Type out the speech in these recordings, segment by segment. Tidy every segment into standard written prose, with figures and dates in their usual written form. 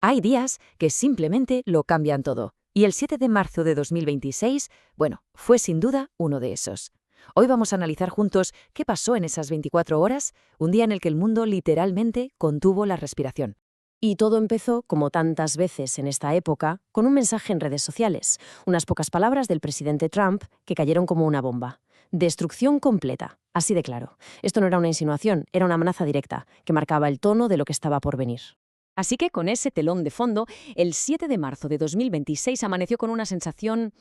Hay días que simplemente lo cambian todo. Y el 7 de marzo de 2026, bueno, fue sin duda uno de esos. Hoy vamos a analizar juntos qué pasó en esas 24 horas, un día en el que el mundo literalmente contuvo la respiración. Y todo empezó, como tantas veces en esta época, con un mensaje en redes sociales, unas pocas palabras del presidente Trump que cayeron como una bomba. Destrucción completa, así de claro. Esto no era una insinuación, era una amenaza directa, que marcaba el tono de lo que estaba por venir. Así que con ese telón de fondo, el 7 de marzo de 2026 amaneció con una sensación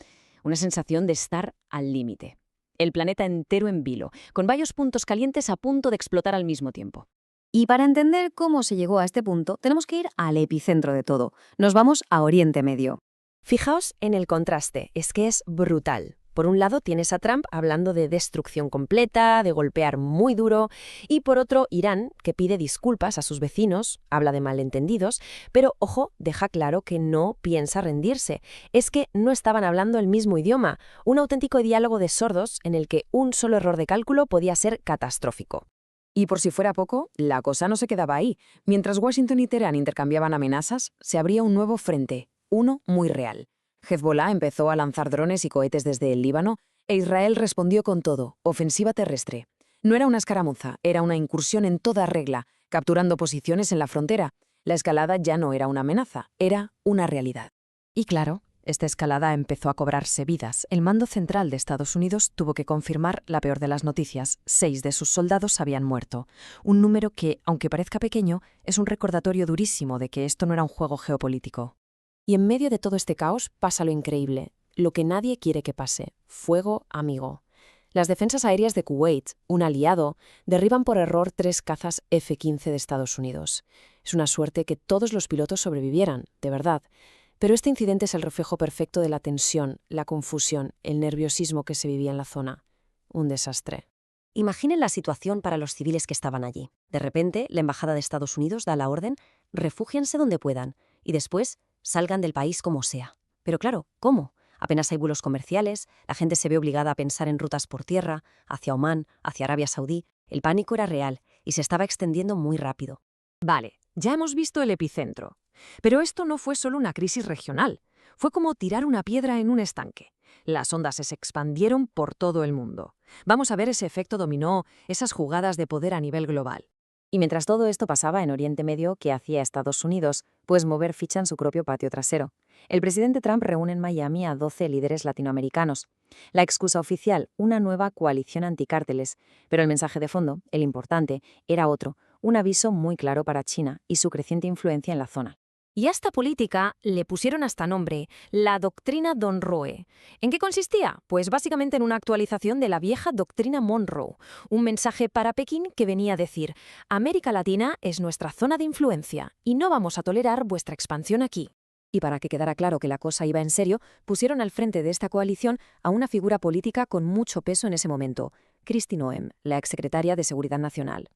de estar al límite. El planeta entero en vilo, con varios puntos calientes a punto de explotar al mismo tiempo. Y para entender cómo se llegó a este punto, tenemos que ir al epicentro de todo. Nos vamos a Oriente Medio. Fijaos en el contraste, es que es brutal. Por un lado tienes a Trump hablando de destrucción completa, de golpear muy duro, y por otro Irán, que pide disculpas a sus vecinos, habla de malentendidos, pero ojo, deja claro que no piensa rendirse. Es que no estaban hablando el mismo idioma, un auténtico diálogo de sordos en el que un solo error de cálculo podía ser catastrófico. Y por si fuera poco, la cosa no se quedaba ahí. Mientras Washington y Teherán intercambiaban amenazas, se abría un nuevo frente, uno muy real. Hezbollah empezó a lanzar drones y cohetes desde el Líbano e Israel respondió con todo, ofensiva terrestre. No era una escaramuza, era una incursión en toda regla, capturando posiciones en la frontera. La escalada ya no era una amenaza, era una realidad. Y claro, esta escalada empezó a cobrarse vidas. El mando central de Estados Unidos tuvo que confirmar la peor de las noticias. 6 de sus soldados habían muerto. Un número que, aunque parezca pequeño, es un recordatorio durísimo de que esto no era un juego geopolítico. Y en medio de todo este caos pasa lo increíble, lo que nadie quiere que pase: fuego amigo. Las defensas aéreas de Kuwait, un aliado, derriban por error 3 cazas F-15 de Estados Unidos. Es una suerte que todos los pilotos sobrevivieran, de verdad. Pero este incidente es el reflejo perfecto de la tensión, la confusión, el nerviosismo que se vivía en la zona. Un desastre. Imaginen la situación para los civiles que estaban allí. De repente, la Embajada de Estados Unidos da la orden: refúgiense donde puedan, y después salgan del país como sea. Pero claro, ¿cómo? Apenas hay vuelos comerciales, la gente se ve obligada a pensar en rutas por tierra, hacia Omán, hacia Arabia Saudí. El pánico era real y se estaba extendiendo muy rápido. Vale, ya hemos visto el epicentro. Pero esto no fue solo una crisis regional. Fue como tirar una piedra en un estanque. Las ondas se expandieron por todo el mundo. Vamos a ver ese efecto dominó, esas jugadas de poder a nivel global. Y mientras todo esto pasaba en Oriente Medio, ¿qué hacía Estados Unidos? Pues mover ficha en su propio patio trasero. El presidente Trump reúne en Miami a 12 líderes latinoamericanos. La excusa oficial: una nueva coalición anticárteles. Pero el mensaje de fondo, el importante, era otro: un aviso muy claro para China y su creciente influencia en la zona. Y a esta política le pusieron hasta nombre: la doctrina Monroe. ¿En qué consistía? Pues básicamente en una actualización de la vieja doctrina Monroe, un mensaje para Pekín que venía a decir: América Latina es nuestra zona de influencia y no vamos a tolerar vuestra expansión aquí. Y para que quedara claro que la cosa iba en serio, pusieron al frente de esta coalición a una figura política con mucho peso en ese momento: Kristi Noem, la exsecretaria de Seguridad Nacional.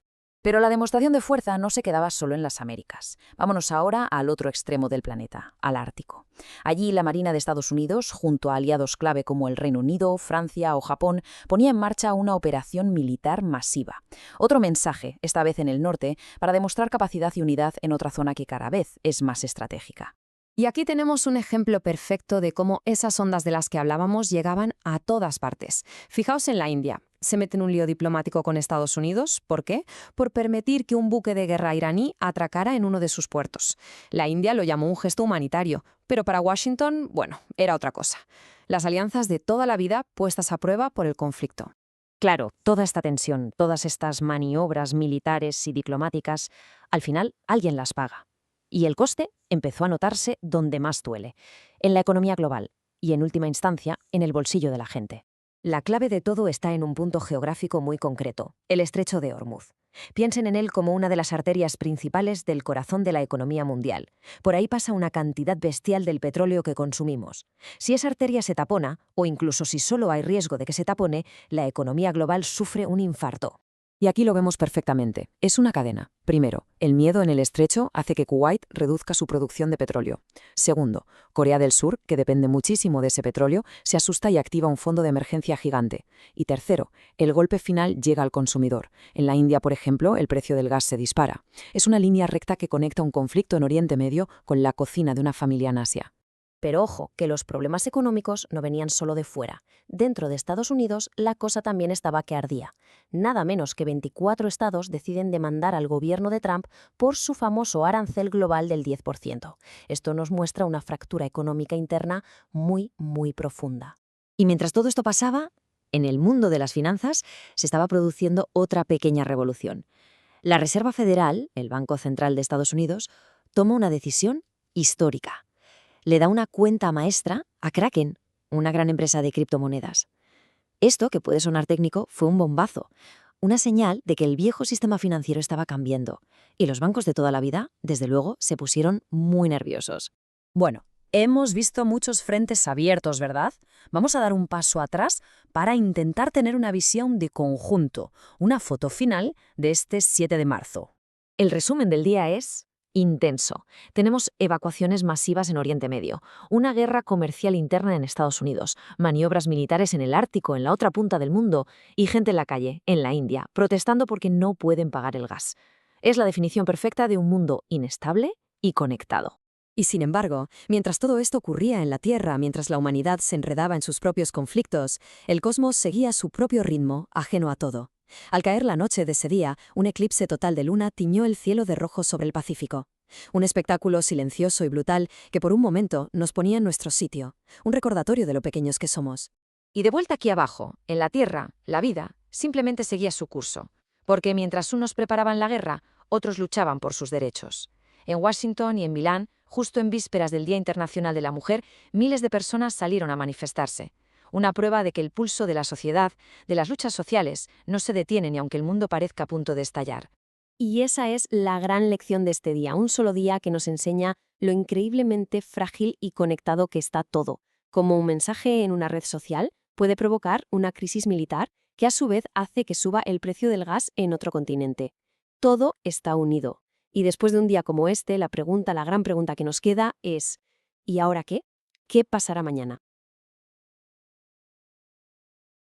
Pero la demostración de fuerza no se quedaba solo en las Américas. Vámonos ahora al otro extremo del planeta, al Ártico. Allí la Marina de Estados Unidos, junto a aliados clave como el Reino Unido, Francia o Japón, ponía en marcha una operación militar masiva. Otro mensaje, esta vez en el norte, para demostrar capacidad y unidad en otra zona que cada vez es más estratégica. Y aquí tenemos un ejemplo perfecto de cómo esas ondas de las que hablábamos llegaban a todas partes. Fijaos en la India. Se mete en un lío diplomático con Estados Unidos. ¿Por qué? Por permitir que un buque de guerra iraní atracara en uno de sus puertos. La India lo llamó un gesto humanitario, pero para Washington, bueno, era otra cosa. Las alianzas de toda la vida puestas a prueba por el conflicto. Claro, toda esta tensión, todas estas maniobras militares y diplomáticas, al final alguien las paga. Y el coste empezó a notarse donde más duele: en la economía global y, en última instancia, en el bolsillo de la gente. La clave de todo está en un punto geográfico muy concreto: el estrecho de Hormuz. Piensen en él como una de las arterias principales del corazón de la economía mundial. Por ahí pasa una cantidad bestial del petróleo que consumimos. Si esa arteria se tapona, o incluso si solo hay riesgo de que se tapone, la economía global sufre un infarto. Y aquí lo vemos perfectamente. Es una cadena. Primero, el miedo en el estrecho hace que Kuwait reduzca su producción de petróleo. Segundo, Corea del Sur, que depende muchísimo de ese petróleo, se asusta y activa un fondo de emergencia gigante. Y tercero, el golpe final llega al consumidor. En la India, por ejemplo, el precio del gas se dispara. Es una línea recta que conecta un conflicto en Oriente Medio con la cocina de una familia en Asia. Pero ojo, que los problemas económicos no venían solo de fuera. Dentro de Estados Unidos, la cosa también estaba que ardía. Nada menos que 24 estados deciden demandar al gobierno de Trump por su famoso arancel global del 10%. Esto nos muestra una fractura económica interna muy, muy profunda. Y mientras todo esto pasaba, en el mundo de las finanzas se estaba produciendo otra pequeña revolución. La Reserva Federal, el Banco Central de Estados Unidos, toma una decisión histórica. Le da una cuenta maestra a Kraken, una gran empresa de criptomonedas. Esto, que puede sonar técnico, fue un bombazo, una señal de que el viejo sistema financiero estaba cambiando, y los bancos de toda la vida, desde luego, se pusieron muy nerviosos. Bueno, hemos visto muchos frentes abiertos, ¿verdad? Vamos a dar un paso atrás para intentar tener una visión de conjunto, una foto final de este 7 de marzo. El resumen del día es intenso. Tenemos evacuaciones masivas en Oriente Medio, una guerra comercial interna en Estados Unidos, maniobras militares en el Ártico, en la otra punta del mundo, y gente en la calle, en la India, protestando porque no pueden pagar el gas. Es la definición perfecta de un mundo inestable y conectado. Y sin embargo, mientras todo esto ocurría en la Tierra, mientras la humanidad se enredaba en sus propios conflictos, el cosmos seguía su propio ritmo, ajeno a todo. Al caer la noche de ese día, un eclipse total de luna tiñó el cielo de rojo sobre el Pacífico. Un espectáculo silencioso y brutal que por un momento nos ponía en nuestro sitio, un recordatorio de lo pequeños que somos. Y de vuelta aquí abajo, en la Tierra, la vida simplemente seguía su curso, porque mientras unos preparaban la guerra, otros luchaban por sus derechos. En Washington y en Milán, justo en vísperas del Día Internacional de la Mujer, miles de personas salieron a manifestarse. Una prueba de que el pulso de la sociedad, de las luchas sociales, no se detiene ni aunque el mundo parezca a punto de estallar. Y esa es la gran lección de este día, un solo día que nos enseña lo increíblemente frágil y conectado que está todo. Como un mensaje en una red social puede provocar una crisis militar que a su vez hace que suba el precio del gas en otro continente. Todo está unido. Y después de un día como este, la gran pregunta que nos queda es ¿y ahora qué? ¿Qué pasará mañana?